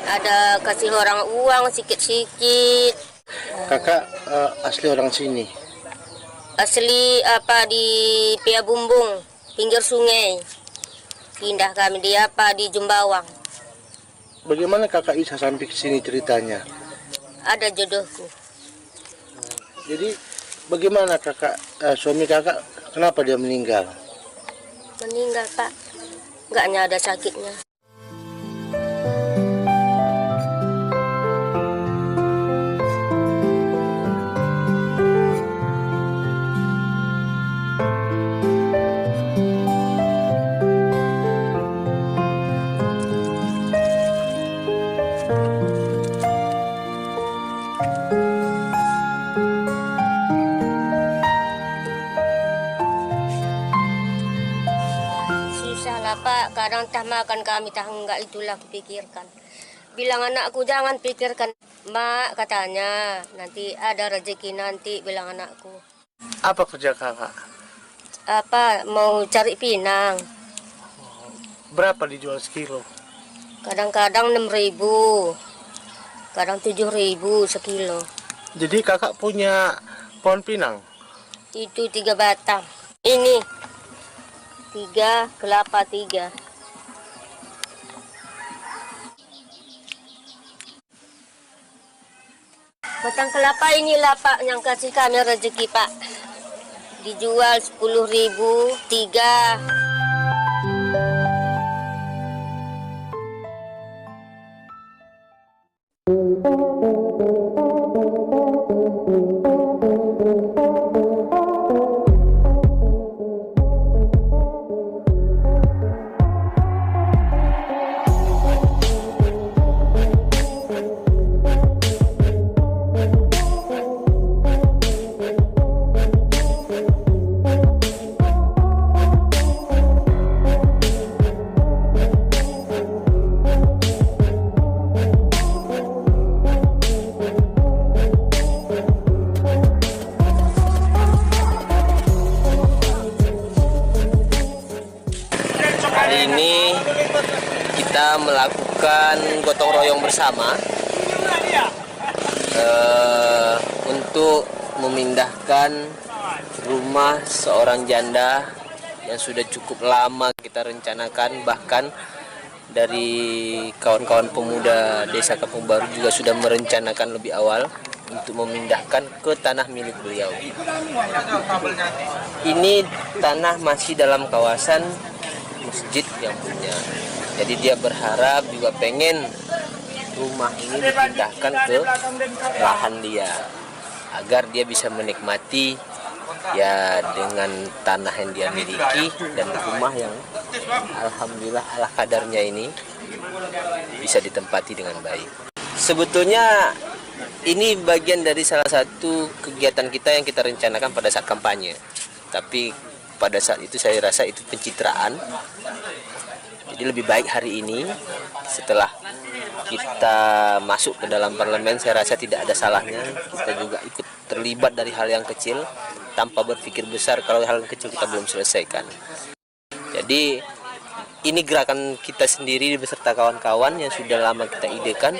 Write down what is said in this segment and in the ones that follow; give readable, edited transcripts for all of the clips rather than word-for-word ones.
Ada kasih orang uang sikit-sikit. Kakak asli orang sini? Asli di Pia Bumbung, pinggir sungai. Pindah kami di Jumbawang. Bagaimana kakak bisa sampai ke sini ceritanya? Ada jodohku. Jadi bagaimana kakak, suami kakak, kenapa dia meninggal? Meninggal, Pak. Enggaknya ada sakitnya. Pak, kadang tak makan kami tak enggak, itulah kupikirkan. Bilang anakku jangan pikirkan, Mak, katanya nanti ada rezeki nanti, bilang anakku. Apa kerja kakak? Mau cari pinang. Berapa dijual sekilo? Kadang-kadang 6.000, kadang 7.000 sekilo. Jadi kakak punya pohon pinang? Itu 3 batang. Ini 3 kelapa 3. Batang kelapa inilah Pak yang kasih kami rezeki Pak. Dijual 10.000 3. Hari ini kita melakukan gotong royong bersama untuk memindahkan rumah seorang janda yang sudah cukup lama kita rencanakan, bahkan dari kawan-kawan pemuda Desa Kampung Baru juga sudah merencanakan lebih awal untuk memindahkan ke tanah milik beliau. Ini tanah masih dalam kawasan masjid yang punya. Jadi dia berharap juga pengen rumah ini dipindahkan ke lahan dia agar dia bisa menikmati ya dengan tanah yang dia miliki dan rumah yang alhamdulillah ala kadarnya ini bisa ditempati dengan baik. Sebetulnya ini bagian dari salah satu kegiatan kita yang kita rencanakan pada saat kampanye. Tapi pada saat itu saya rasa itu pencitraan. Jadi lebih baik hari ini setelah kita masuk ke dalam parlemen, saya rasa tidak ada salahnya kita juga ikut terlibat dari hal yang kecil tanpa berpikir besar kalau hal yang kecil kita belum selesaikan. Jadi ini gerakan kita sendiri beserta kawan-kawan yang sudah lama kita idekan.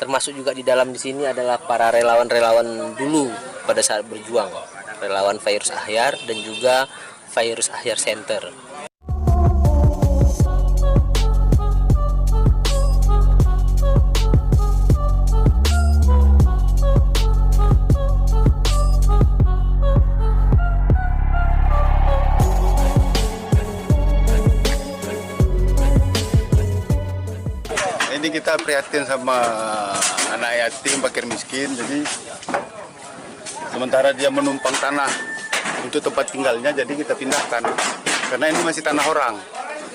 Termasuk juga di dalam di sini adalah para relawan-relawan dulu pada saat berjuang, relawan Fairuz Ahyar dan juga Fairuz Ahyar Center. Ini kita prihatin sama anak yatim, fakir miskin. Jadi sementara dia menumpang tanah untuk tempat tinggalnya, jadi kita pindahkan. Karena ini masih tanah orang.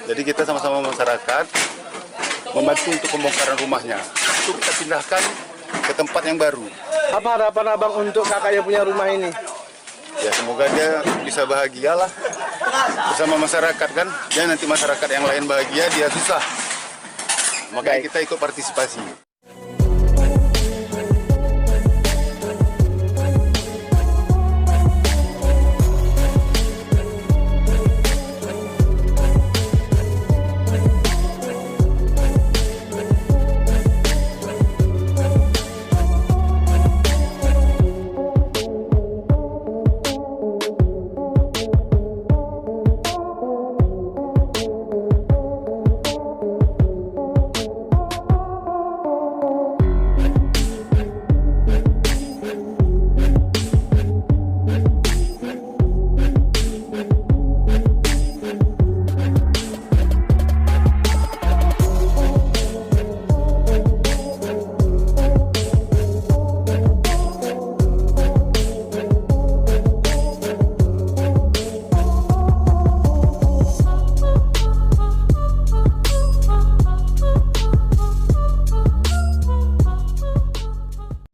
Jadi kita sama-sama masyarakat membantu untuk pembongkaran rumahnya. Untuk kita pindahkan ke tempat yang baru. Apa harapan abang untuk kakak yang punya rumah ini? Ya semoga dia bisa bahagialah bersama masyarakat kan. Dan nanti masyarakat yang lain bahagia, dia susah. Makanya kita ikut partisipasi.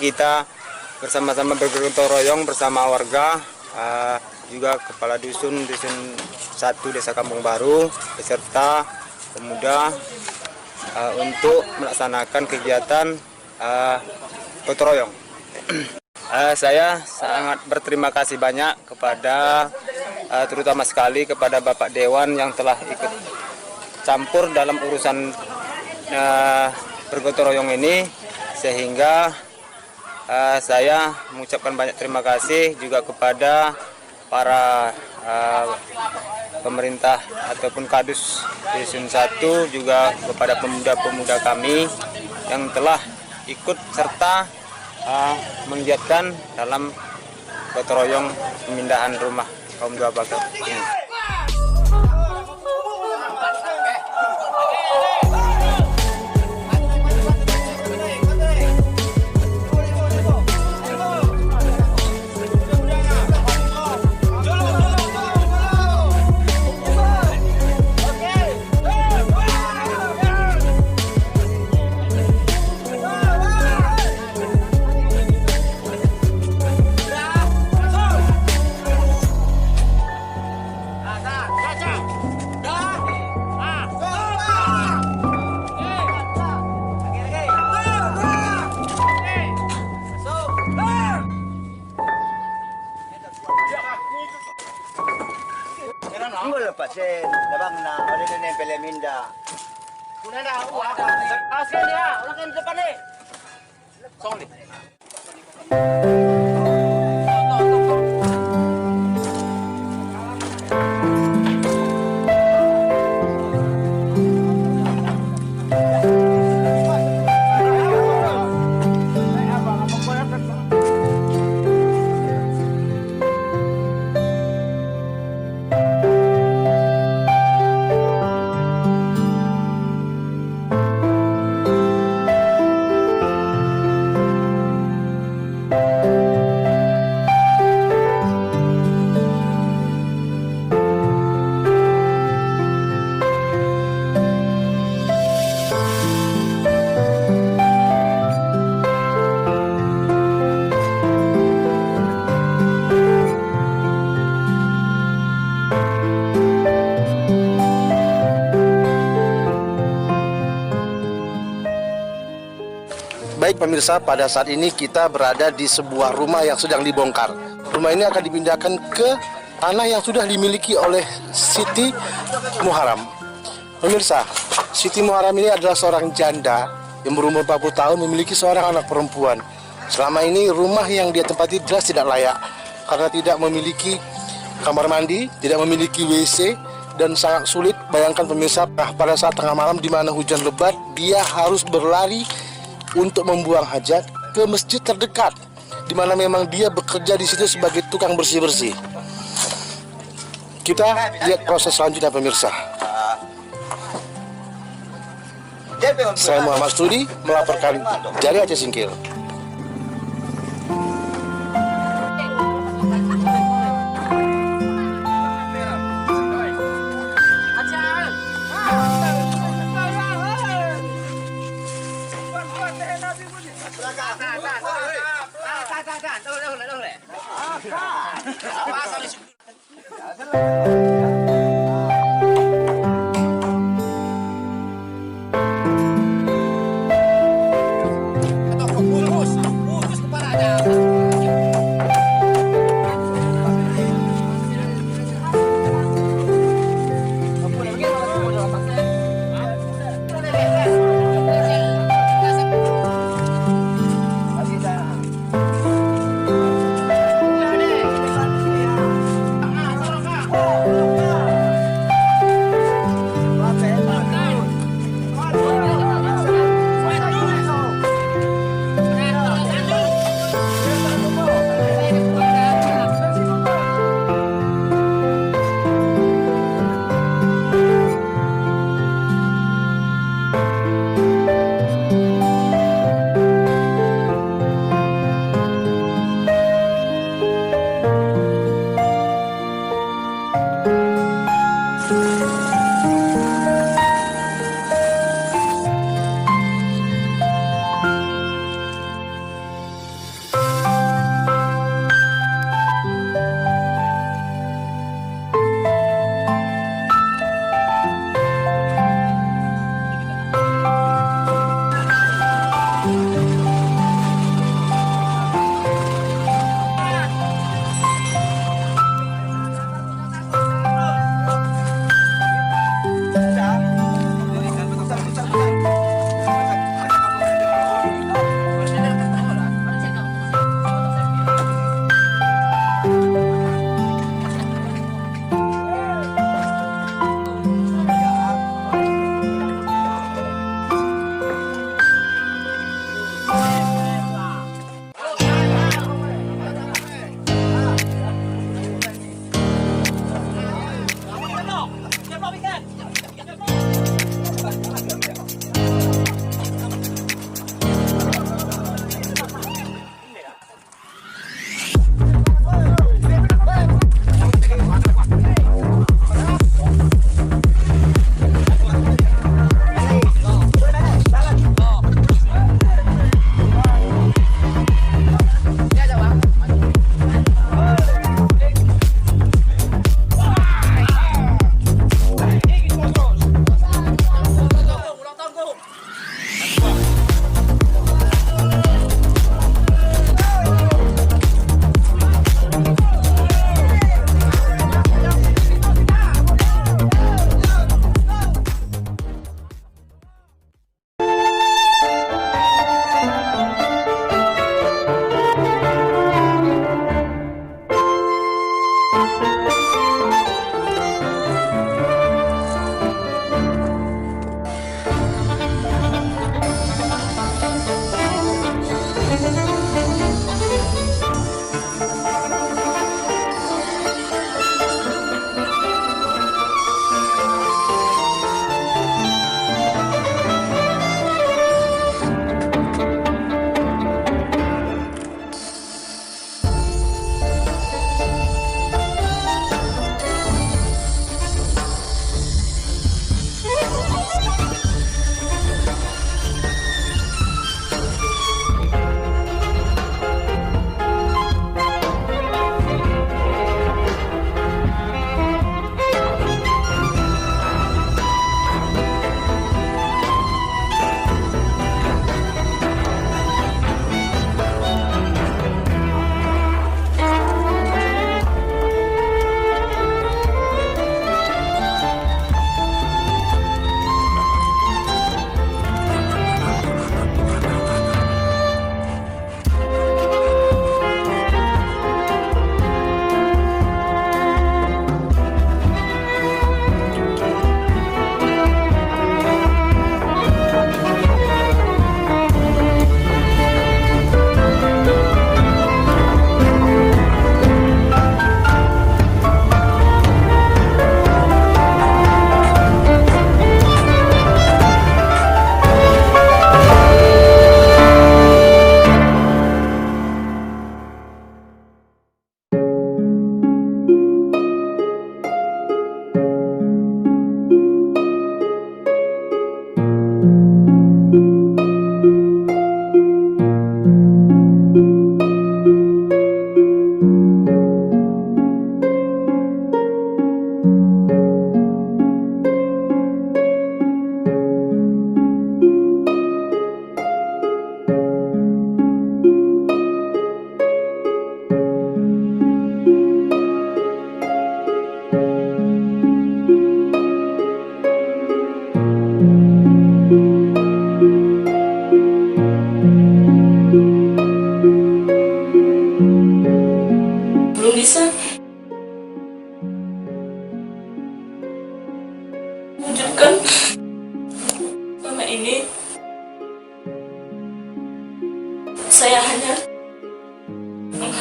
Kita bersama-sama bergotong royong bersama warga, juga kepala dusun 1 Desa Kampung Baru beserta pemuda untuk melaksanakan kegiatan gotong royong. Saya sangat berterima kasih banyak kepada terutama sekali kepada Bapak Dewan yang telah ikut campur dalam urusan bergotong royong ini, sehingga saya mengucapkan banyak terima kasih juga kepada para pemerintah ataupun Kadus Dusun 1, juga kepada pemuda-pemuda kami yang telah ikut serta menggiatkan dalam gotong royong pemindahan rumah kaum dua bakal ini. Enggak lepasin, labang na, ada yang nempel minda. Kuna dah, ada. Kasih dia, orang yang depan ni. Song ni. Baik pemirsa, pada saat ini kita berada di sebuah rumah yang sedang dibongkar. Rumah ini akan dipindahkan ke tanah yang sudah dimiliki oleh Siti Muharam. Pemirsa, Siti Muharam ini adalah seorang janda yang berumur 40 tahun, memiliki seorang anak perempuan. Selama ini rumah yang dia tempati jelas tidak layak karena tidak memiliki kamar mandi, tidak memiliki WC, dan sangat sulit. Bayangkan pemirsa, pada saat tengah malam di mana hujan lebat, dia harus berlari untuk membuang hajat ke masjid terdekat, di mana memang dia bekerja di situ sebagai tukang bersih-bersih. Kita lihat proses selanjutnya pemirsa. Saya Muhammad Studi melaporkan dari Aceh Singkil. Tak. Oh,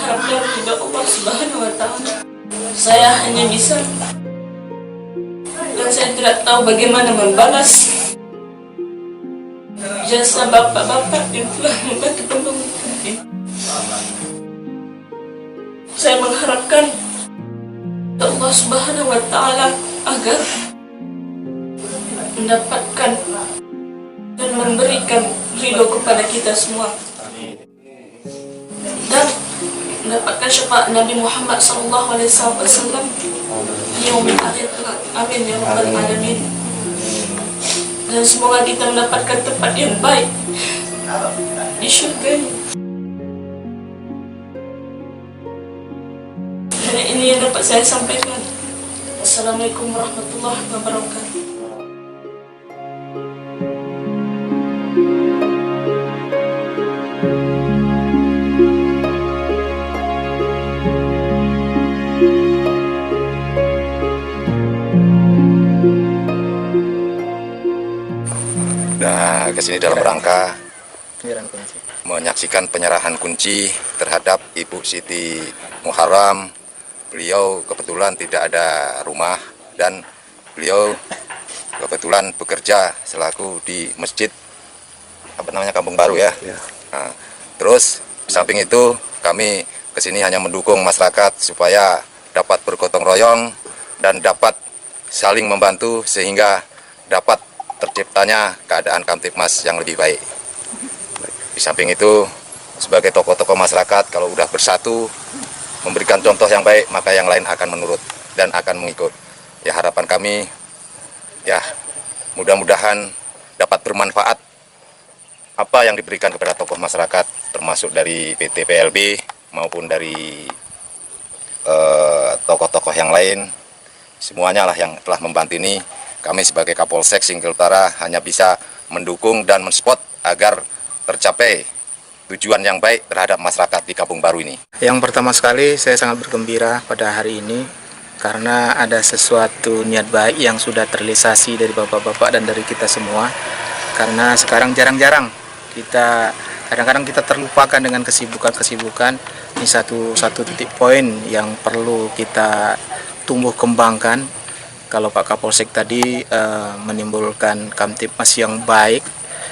mengharapkan ridho Allah Subhanahu wa Ta'ala. Saya hanya bisa, dan saya tidak tahu bagaimana membalas jasa bapak-bapak yang telah membantu pembangunan ini. Saya mengharapkan Allah Subhanahu wa Ta'ala agar mendapatkan dan memberikan ridho kepada kita semua dan mendapatkan syafaat Nabi Muhammad SAW di yaumil akhir kelak. Amin ya rabbal alamin. Dan semoga kita mendapatkan tempat yang baik di surga ini. Dan ini yang dapat saya sampaikan. Assalamualaikum warahmatullahi wabarakatuh. Nah, kesini dalam rangka menyaksikan penyerahan kunci terhadap Ibu Siti Muharram. Beliau kebetulan tidak ada rumah dan beliau kebetulan bekerja selaku di masjid Kampung Baru ya. Nah, terus samping itu kami kesini hanya mendukung masyarakat supaya dapat bergotong royong dan dapat saling membantu sehingga dapat terciptanya keadaan Kamtibmas yang lebih baik. Di samping itu, sebagai tokoh-tokoh masyarakat, kalau udah bersatu, memberikan contoh yang baik, maka yang lain akan menurut dan akan mengikut. Ya, harapan kami, ya mudah-mudahan dapat bermanfaat apa yang diberikan kepada tokoh masyarakat, termasuk dari PT PLB maupun dari tokoh-tokoh yang lain. Semuanya lah yang telah membantu ini. Kami sebagai Kapolsek Singkil Utara hanya bisa mendukung dan mensupport agar tercapai tujuan yang baik terhadap masyarakat di Kampung Baru ini. Yang pertama sekali saya sangat bergembira pada hari ini karena ada sesuatu niat baik yang sudah terrealisasi dari bapak-bapak dan dari kita semua. Karena sekarang jarang-jarang kadang-kadang kita terlupakan dengan kesibukan-kesibukan. Ini satu titik poin yang perlu kita tumbuh kembangkan. Kalau Pak Kapolsek tadi menimbulkan Kamtibmas yang baik,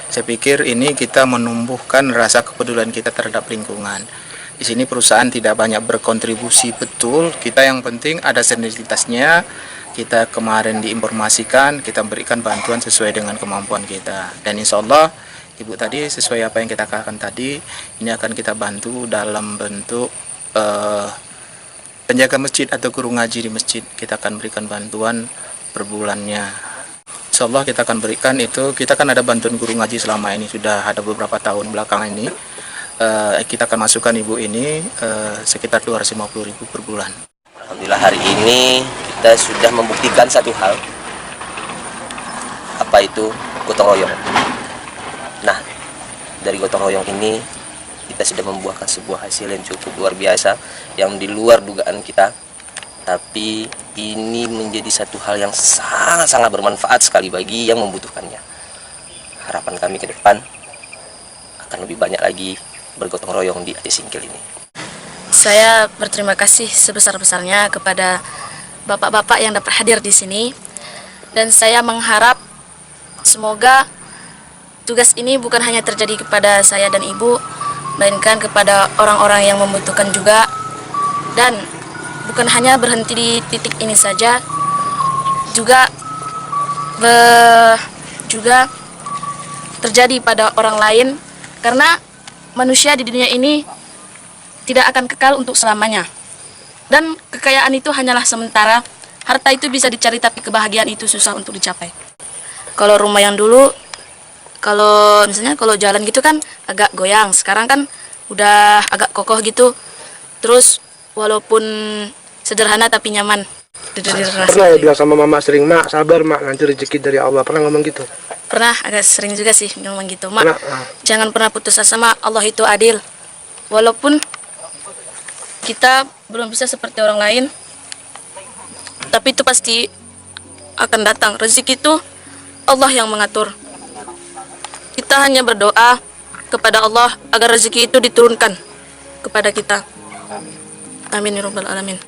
saya pikir ini kita menumbuhkan rasa kepedulian kita terhadap lingkungan. Di sini perusahaan tidak banyak berkontribusi betul, kita yang penting ada sinergitasnya. Kita kemarin diinformasikan, kita berikan bantuan sesuai dengan kemampuan kita. Dan insya Allah, Ibu tadi sesuai apa yang kita katakan tadi, ini akan kita bantu dalam bentuk penjaga masjid atau guru ngaji di masjid. Kita akan berikan bantuan per bulannya. Insya Allah kita akan berikan itu. Kita kan ada bantuan guru ngaji selama ini, sudah ada beberapa tahun belakangan ini. Kita akan masukkan ibu ini sekitar 250.000 per bulan. Alhamdulillah hari ini kita sudah membuktikan satu hal. Apa itu? Gotong royong. Nah, dari gotong royong ini kita sudah membuahkan sebuah hasil yang cukup luar biasa, yang di luar dugaan kita. Tapi ini menjadi satu hal yang sangat-sangat bermanfaat sekali bagi yang membutuhkannya. Harapan kami ke depan akan lebih banyak lagi bergotong royong di Aceh Singkil ini. Saya berterima kasih sebesar-besarnya kepada bapak-bapak yang dapat hadir di sini. Dan saya mengharap semoga tugas ini bukan hanya terjadi kepada saya dan ibu, melainkan kepada orang-orang yang membutuhkan juga, dan bukan hanya berhenti di titik ini saja, juga terjadi pada orang lain, karena manusia di dunia ini tidak akan kekal untuk selamanya, dan kekayaan itu hanyalah sementara. Harta itu bisa dicari, tapi kebahagiaan itu susah untuk dicapai. Kalau rumah yang dulu, kalau misalnya kalau jalan gitu kan agak goyang, sekarang kan udah agak kokoh gitu. Terus walaupun sederhana tapi nyaman. Pernah ya bilang sama mama sering, "Mak, sabar mak, nanti rezeki dari Allah." Pernah ngomong gitu? Pernah, agak sering juga sih ngomong gitu. "Mak, jangan pernah putus asa, Mak. Allah itu adil. Walaupun kita belum bisa seperti orang lain, tapi itu pasti akan datang. Rezeki itu Allah yang mengatur. Kita hanya berdoa kepada Allah agar rezeki itu diturunkan kepada kita. Amin ya rabbal alamin.